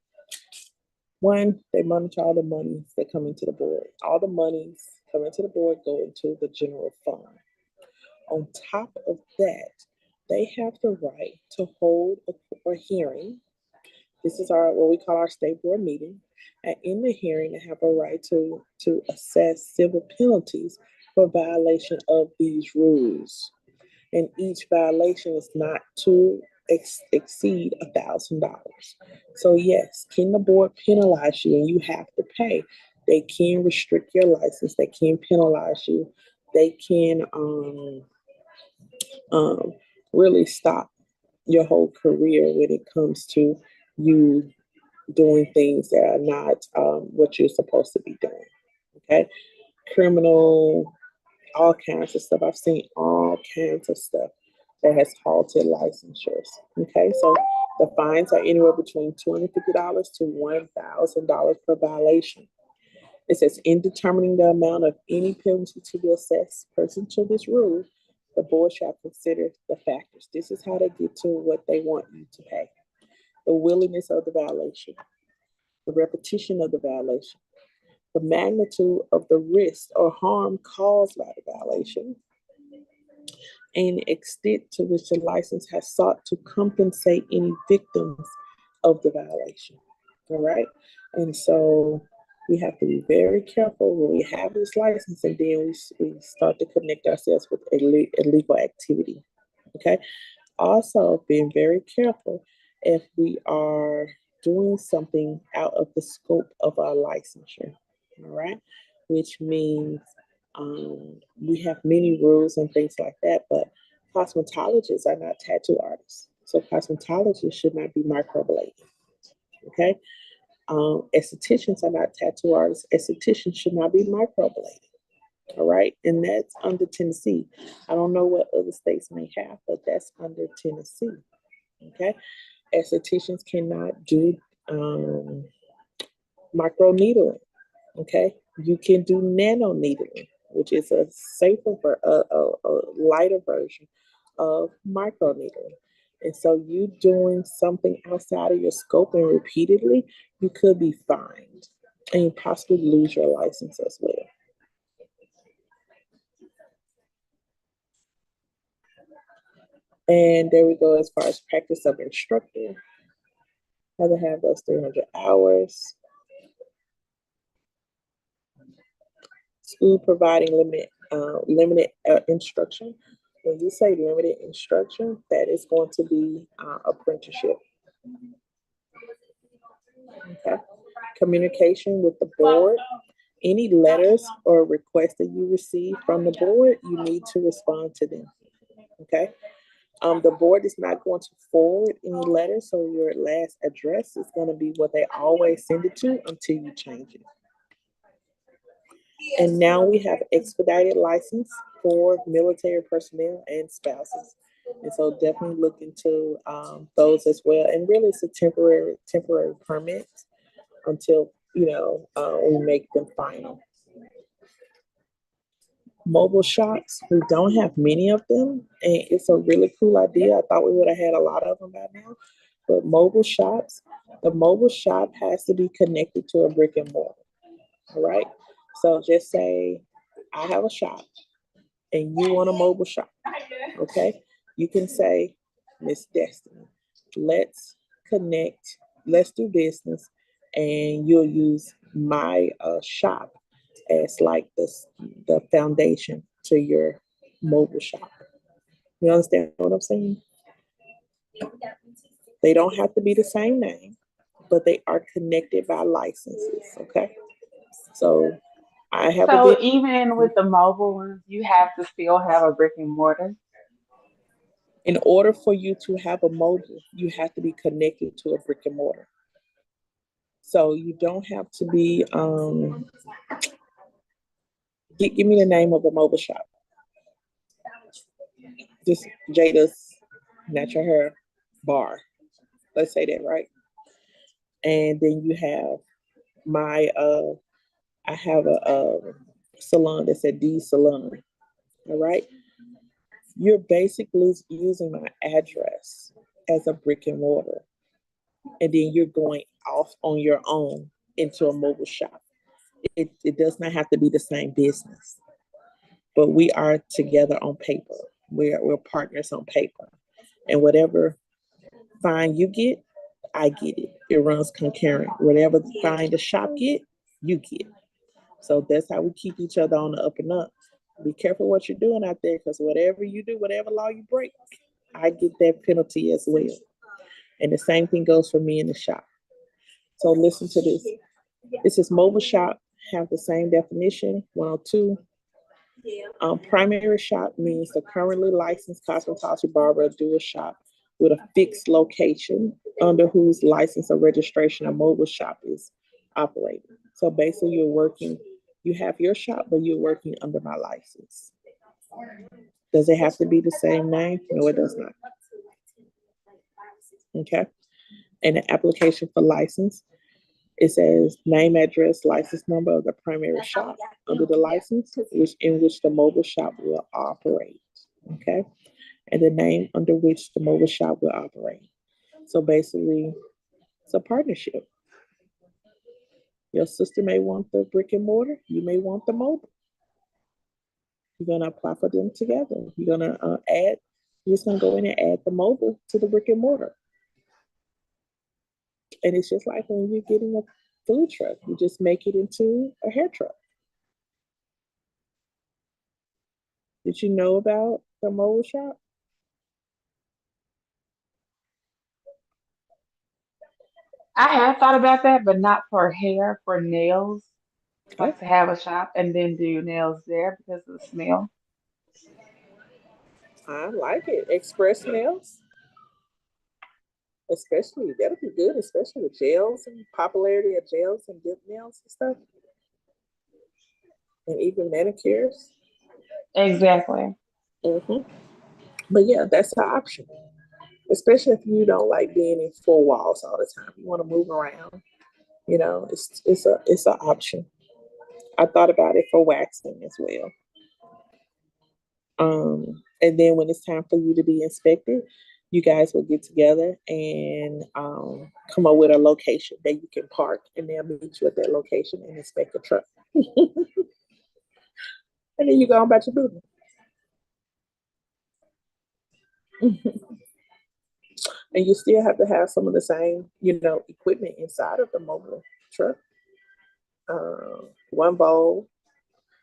One, they monitor all the monies that come into the board. All the monies coming into the board go into the general fund. On top of that, they have the right to hold a hearing. This is what we call our state board meeting. And in the hearing, they have a right to assess civil penalties for violation of these rules. And each violation is not to exceed $1,000. So yes, can the board penalize you and you have to pay? They can restrict your license. They can penalize you. They can really stop your whole career when it comes to you doing things that are not what you're supposed to be doing. Okay, criminal, all kinds of stuff. I've seen all kinds of stuff that has halted licensures. Okay, so the fines are anywhere between $250 to $1,000 per violation. It says, in determining the amount of any penalty to be assessed pursuant to this rule, the board shall consider the factors. This is how they get to what they want you to pay. The willingness of the violation, the repetition of the violation, the magnitude of the risk or harm caused by the violation, and the extent to which the license has sought to compensate any victims of the violation. All right. And so we have to be very careful when we have this license and then we start to connect ourselves with illegal activity. Okay. Also, being very careful if we are doing something out of the scope of our licensure. All right. Which means we have many rules and things like that, but cosmetologists are not tattoo artists. So cosmetologists should not be microblading. Okay. Estheticians are not tattoo artists. Estheticians should not be microblading. All right. And that's under Tennessee. I don't know what other states may have, but that's under Tennessee. Okay. Estheticians cannot do micro needling. Okay. You can do nano needling, which is a safer, a lighter version of micro needling. And so you doing something outside of your scope and repeatedly, you could be fined and you possibly lose your license as well. And there we go as far as practice of instructor. How to have those 300 hours. School providing limited instruction. When you say limited instruction, that is going to be apprenticeship. Okay. Communication with the board. Any letters or requests that you receive from the board, you need to respond to them. Okay. The board is not going to forward any letters, so your last address is going to be what they always send it to until you change it. And now we have expedited license for military personnel and spouses. And so definitely look into those as well. And really it's a temporary permit until, we make them final. Mobile shops, we don't have many of them. And it's a really cool idea. I thought we would have had a lot of them by now. But mobile shops, the mobile shop has to be connected to a brick and mortar. All right. So just say I have a shop and you want a mobile shop. Okay. You can say, Miss Destiny, let's connect, let's do business, and you'll use my shop as like the foundation to your mobile shop. You understand what I'm saying? They don't have to be the same name, but they are connected by licenses. Okay. So I have So even with the mobile ones, you have to still have a brick and mortar. In order for you to have a mobile, you have to be connected to a brick and mortar. So you don't have to be. Give me the name of a mobile shop. Just Jada's Natural Hair Bar. Let's say that, right? And then you have my. I have a salon that's a D salon. All right. You're basically using my address as a brick and mortar. And then you're going off on your own into a mobile shop. It does not have to be the same business, but we are together on paper. We're partners on paper. And whatever fine you get, I get it. It runs concurrent. Whatever fine the shop get, you get. So that's how we keep each other on the up and up. Be careful what you're doing out there, because whatever you do, whatever law you break, I get that penalty as well. And the same thing goes for me in the shop. So listen to this. This is mobile shop, have the same definition, 102. Primary shop means the currently licensed cosmetology barber do a shop with a fixed location under whose license or registration a mobile shop is operating. So basically you have your shop, but you're working under my license. Does it have to be the same name? No, it does not. Okay. And the application for license. It says name, address, license number of the primary shop under the license in which the mobile shop will operate. Okay. And the name under which the mobile shop will operate. So basically, it's a partnership. Your sister may want the brick and mortar, you may want the mobile. You're gonna apply for them together. You're gonna add. You're just gonna go in and add the mobile to the brick and mortar. And it's just like when you're getting a food truck, you just make it into a hair truck. Did you know about the mobile shop? I have thought about that, but not for hair, for nails. Okay. Like to have a shop and then do nails there because of the smell. I like it. Express nails, especially that'll be good, especially with gels and popularity of gels and dip nails and stuff, and even manicures. Exactly. hmm But yeah, that's an option, especially if you don't like being in four walls all the time. You want to move around. It's an option. I thought about it for waxing as well. And then when it's time for you to be inspected, you guys will get together and come up with a location that you can park, and they'll meet you at that location and inspect the truck. And then you go on about your business. And you still have to have some of the same, equipment inside of the mobile truck. One bowl,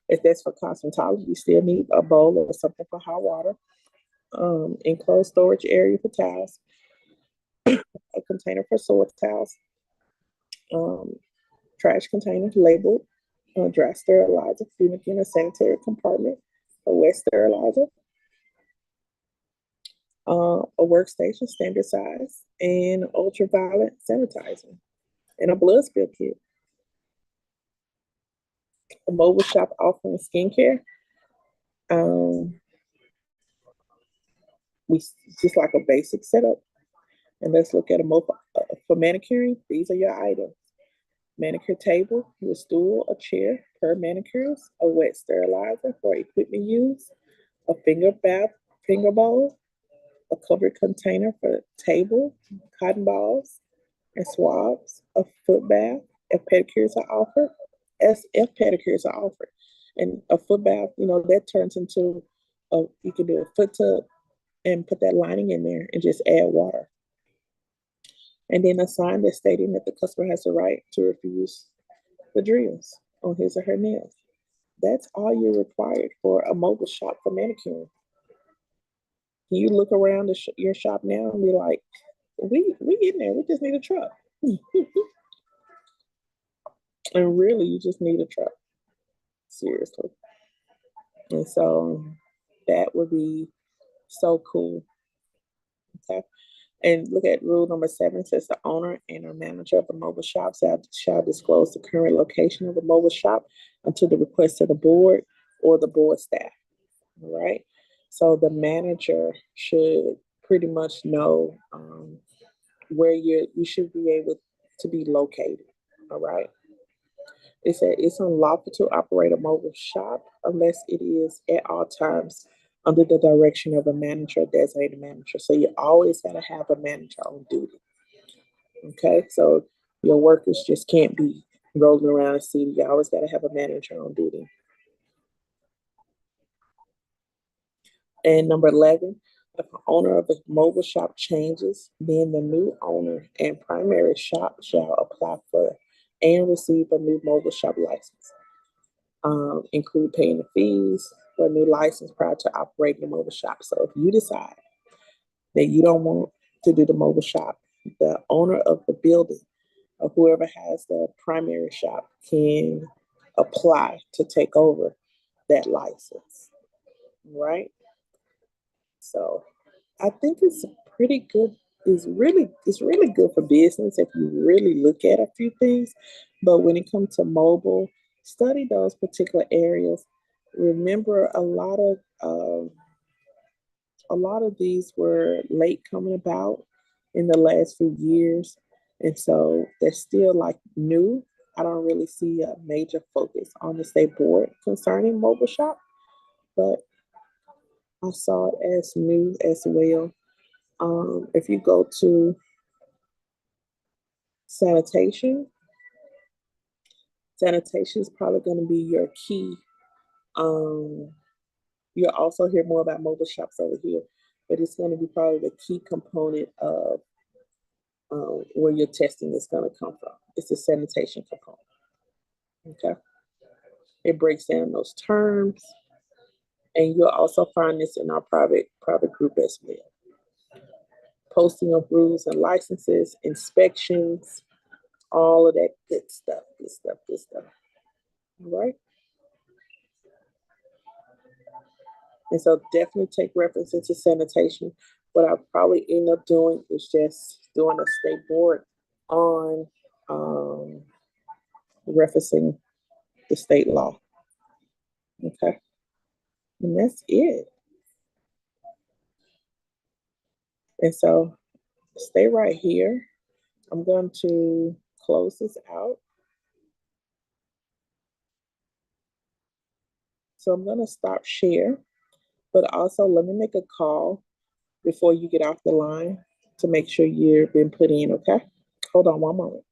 if that's for cosmetology, you still need a bowl or something for hot water. Enclosed storage area for towels, a container for soil towels, um, trash container labeled, dry sterilizer, in a sanitary compartment, a wet sterilizer, a workstation standard size, and ultraviolet sanitizer, and a blood spill kit. A mobile shop offering skincare. Um, we just like a basic setup. And let's look at a mobile for manicuring. These are your items: manicure table, your stool, a chair per manicures, a wet sterilizer for equipment use, a finger bowl, a covered container for table, cotton balls, and swabs, a foot bath if pedicures are offered, as if pedicures are offered. And a foot bath, that turns into you can do a foot tub and put that lining in there and just add water. And then a sign that's stating that the customer has the right to refuse the drills on his or her nails. That's all you're required for a mobile shop for manicuring. Can you look around your shop now and be like, we getting there. We just need a truck. And really, you just need a truck. Seriously. And so that would be so cool. Okay. And look at rule number 7, says the owner and or manager of the mobile shop shall disclose the current location of the mobile shop until the request of the board or the board staff. All right. So the manager should pretty much know where you should be able to be located. All right. It said it's unlawful to operate a mobile shop unless it is at all times under the direction of a manager or designated manager. So you always got to have a manager on duty. Okay, so your workers just can't be rolling around the city. You always got to have a manager on duty. And number 11, if the owner of the mobile shop changes, then the new owner and primary shop shall apply for and receive a new mobile shop license. Include paying the fees for a new license prior to operating the mobile shop. So if you decide that you don't want to do the mobile shop, the owner of the building or whoever has the primary shop can apply to take over that license, right? So I think it's pretty good. It's really good for business if you really look at a few things. But when it comes to mobile, study those particular areas. Remember, a lot of these were late coming about in the last few years, And so they're still like new. I don't really see a major focus on the state board concerning mobile shop, but I saw it as new as well. If you go to sanitation, sanitation is probably going to be your key. You'll also hear more about mobile shops over here, but it's going to be probably the key component of where your testing is going to come from. It's the sanitation component. Okay. It breaks down those terms, and you'll also find this in our private group as well. Posting of rules and licenses, inspections, all of that good stuff, good stuff, good stuff. All right. And so definitely take reference into sanitation. What I'll probably end up doing is just doing a state board on referencing the state law. Okay. And that's it. And so stay right here. I'm going to close this out. So I'm going to stop share, but also let me make a call before you get off the line to make sure you've been put in, okay? Hold on one moment.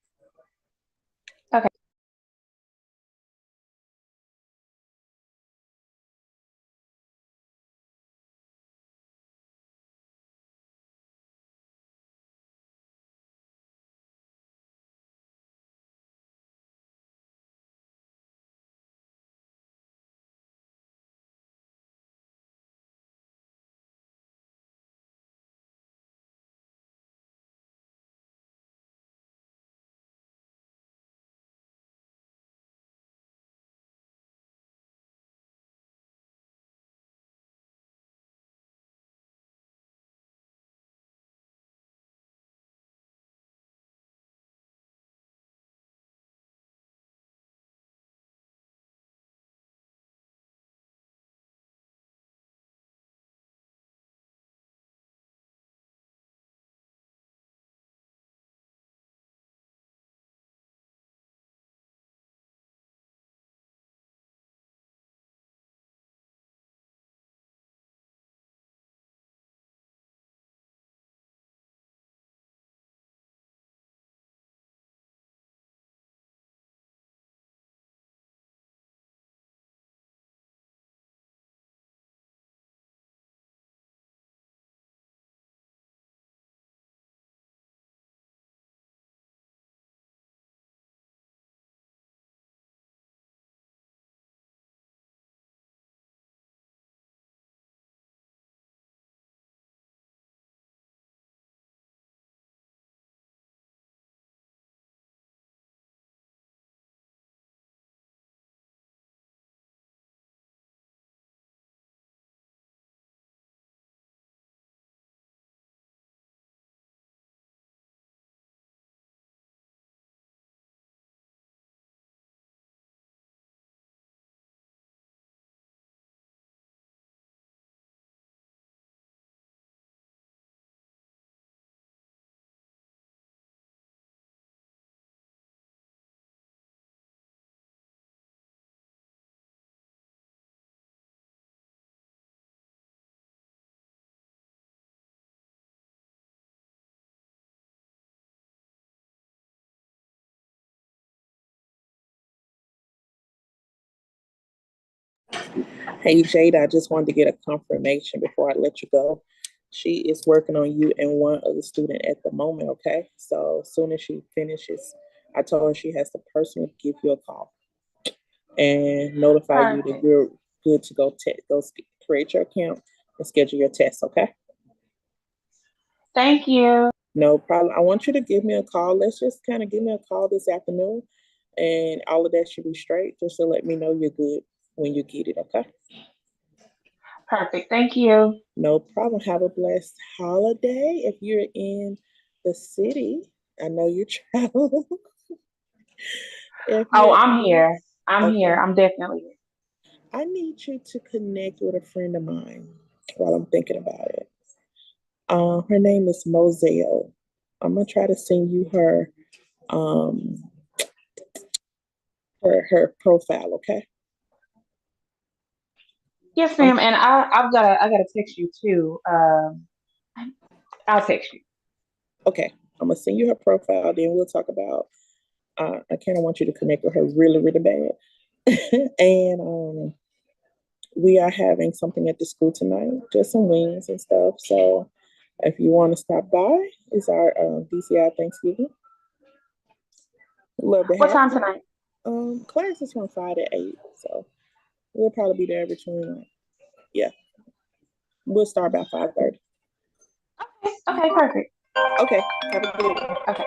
Okay. Hey, Jada, I just wanted to get a confirmation before I let you go. She is working on you and one other student at the moment, okay? So as soon as she finishes, I told her she has to personally give you a call and notify you that Perfect. you're good to go create your account and schedule your test, okay? Thank you. No problem. I want you to give me a call. Let's just kind of give me a call this afternoon, and all of that should be straight, just to let me know you're good when you get it, okay? Perfect. Thank you. No problem. Have a blessed holiday. If you're in the city, I know you travel. If Oh, you're I'm in, here. I'm here. okay, I'm definitely here. I need you to connect with a friend of mine while I'm thinking about it. Her name is Moselle. I'm gonna try to send you her her profile, okay? Yes, ma'am. And I gotta text you too. I'll text you. Okay, I'm gonna send you her profile, then we'll talk about I kind of want you to connect with her really, really bad. And we are having something at the school tonight, just some wings and stuff. So if you want to stop by, it's our DCI Thanksgiving. Love to What have time you. tonight? Class is from 5 to 8, so we'll probably be there between, yeah, we'll start about 5:30. Okay, perfect. Okay, have a good one. Okay.